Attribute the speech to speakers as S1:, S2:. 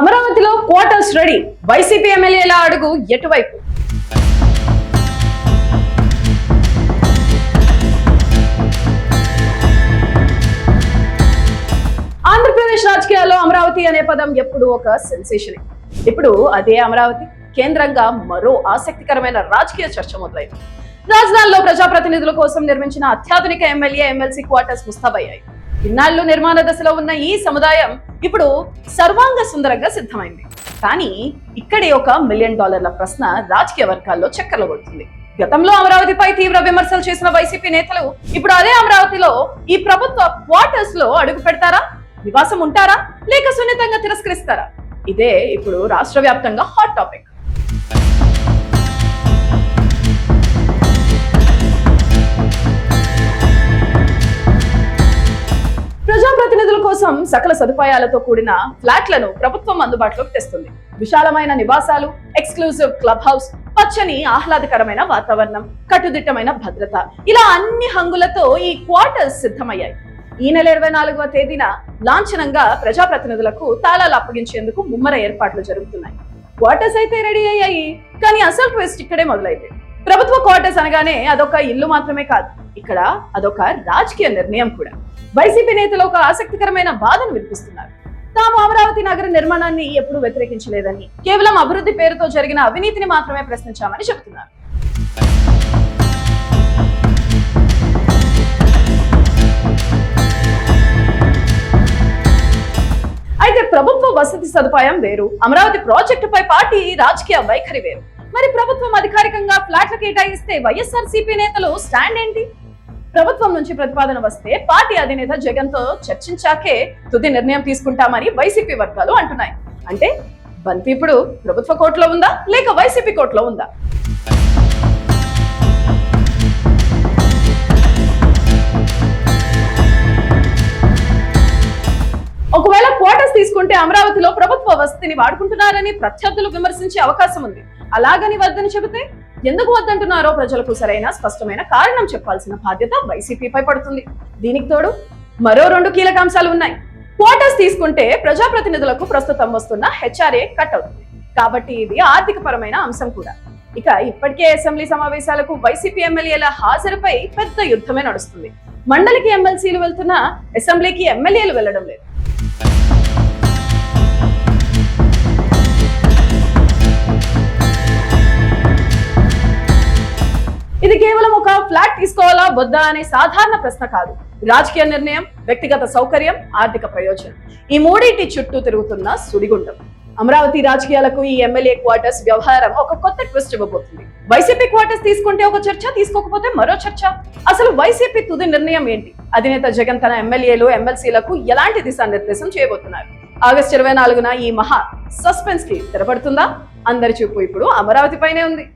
S1: అమరావతిలో quarters ready. YCP ఎమ్మెల్యేల అడుగు ఎటువైపు? ఆంధ్రప్రదేశ్ రాజకీయాల్లో అమరావతి అనే పదం ఎప్పుడు ఒక సెన్సేషన్. ఇప్పుడు అదే అమరావతి కేంద్రంగా మరో ఆసక్తికరమైన రాజకీయ చర్చ మొదలైంది. రాజధానిలో ప్రజాప్రతినిధుల కోసం నిర్మించిన అత్యాధునిక ఎమ్మెల్యే ఎమ్మెల్సీ క్వార్టర్స్ ముస్తాబయ్యాయి. ఇన్నాళ్లు నిర్మాణ దశలో ఉన్న ఈ సముదాయం ఇప్పుడు సర్వాంగ సుందరంగా సిద్ధమైంది. కానీ ఇక్కడే ఒక $1 మిలియన్ ప్రశ్న రాజకీయ వర్గాల్లో చక్కర్లు కొడుతుంది. గతంలో అమరావతిపై తీవ్ర విమర్శలు చేసిన వైసీపీ నేతలు ఇప్పుడు అదే అమరావతిలో ఈ ప్రభుత్వ క్వార్టర్స్ లో అడుగు పెడతారా, నివాసం ఉంటారా, లేక సున్నితంగా తిరస్కరిస్తారా? ఇదే ఇప్పుడు రాష్ట్ర వ్యాప్తంగా హాట్ టాపిక్. ప్రజాప్రతినిధుల కోసం సకల సదుపాయాలతో కూడిన ఫ్లాట్లను ప్రభుత్వం అందుబాటులోకి తెస్తుంది. విశాలమైన నివాసాలు, ఎక్స్క్లూజివ్ క్లబ్ హౌస్, పచ్చని ఆహ్లాదకరమైన వాతావరణం, కట్టుదిట్టమైన భద్రత, ఇలా అన్ని హంగులతో ఈ క్వార్టర్స్ సిద్ధమయ్యాయి. ఈ నెల 24వ తేదీన లాంఛనంగా ప్రజాప్రతినిధులకు తాళాలు అప్పగించేందుకు ముమ్మర ఏర్పాట్లు జరుగుతున్నాయి. క్వార్టర్స్ అయితే రెడీ అయ్యాయి, కానీ అసలు ట్విస్ట్ ఇక్కడే మొదలైంది. ప్రభుత్వ క్వార్టర్స్ అనగానే అదొక ఇల్లు మాత్రమే కాదు, ఇక్కడ అదొక రాజకీయ నిర్ణయం కూడా. వైసీపీ నేతలు ఒక ఆసక్తికరమైన వాదన వినిపిస్తున్నారు. తాము అమరావతి నగర నిర్మాణాన్ని ఎప్పుడూ వ్యతిరేకించలేదని, కేవలం అభివృద్ధి పేరుతో జరిగిన అవినీతిని మాత్రమే ప్రశ్నించామని చెబుతున్నారు. అయితే ప్రభుత్వ వసతి సదుపాయం వేరు, అమరావతి ప్రాజెక్టుపై పార్టీ రాజకీయ వైఖరి వేరు. మరి ప్రభుత్వం అధికారికంగా ఫ్లాట్ల కేటాయిస్తే వైఎస్ఆర్సీపీ నేతలు స్టాండ్ ఏంటి? ప్రభుత్వం నుంచి ప్రతిపాదన వస్తే పార్టీ అధినేత జగన్ తో చర్చించాకే తుది నిర్ణయం తీసుకుంటామని వైసీపీ వర్గాలు అంటున్నాయి. అంటే బంతి ఇప్పుడు ప్రభుత్వ కోర్టులో ఉందా, లేక వైసీపీ కోర్టులో ఉందా? ఒకవేళ క్వార్టర్స్ తీసుకుంటే అమరావతిలో ప్రభుత్వ వసతిని వాడుకుంటున్నారని ప్రత్యర్థులు విమర్శించే అవకాశం ఉంది. అలాగని వద్దని చెబితే ఎందుకు వద్దంటున్నారో ప్రజలకు సరైన స్పష్టమైన కారణం చెప్పాల్సిన బాధ్యత వైసీపీపై పడుతుంది. దీనికి తోడు మరో 2 కీలక అంశాలు ఉన్నాయి. క్వార్టర్స్ తీసుకుంటే ప్రజాప్రతినిధులకు ప్రస్తుతం వస్తున్న హెచ్ఆర్ఏ కట్ అవుతుంది, కాబట్టి ఇది ఆర్థిక పరమైన అంశం కూడా. ఇక ఇప్పటికే అసెంబ్లీ సమావేశాలకు వైసీపీ ఎమ్మెల్యేల హాజరుపై పెద్ద యుద్ధమే నడుస్తుంది. మండలికి ఎమ్మెల్సీలు వెళ్తున్నా అసెంబ్లీకి ఎమ్మెల్యేలు వెళ్లడం లేదు. ఇది కేవలం ఒక ఫ్లాట్ తీసుకోవాలా వద్దా అనే సాధారణ ప్రశ్న కాదు. రాజకీయ నిర్ణయం, వ్యక్తిగత సౌకర్యం, ఆర్థిక ప్రయోజనం, ఈ మూడింటి చుట్టూ తిరుగుతున్న సుడిగుండం. అమరావతి రాజకీయాలకు ఈ ఎమ్మెల్యే క్వార్టర్స్ వ్యవహారం ఒక కొత్త ట్విస్ట్ ఇవ్వబోతుంది. వైసీపీ క్వార్టర్స్ తీసుకుంటే ఒక చర్చ, తీసుకోకపోతే మరో చర్చ. అసలు వైసీపీ తుది నిర్ణయం ఏంటి? అధినేత జగన్ తన ఎమ్మెల్యేలు, ఎమ్మెల్సీలకు ఎలాంటి దిశానిర్దేశం చేయబోతున్నారు? ఆగస్టు 24న ఈ మహా సస్పెన్స్ కి తెరపడుతుందా? అందరి చూపు ఇప్పుడు అమరావతి పైనే ఉంది.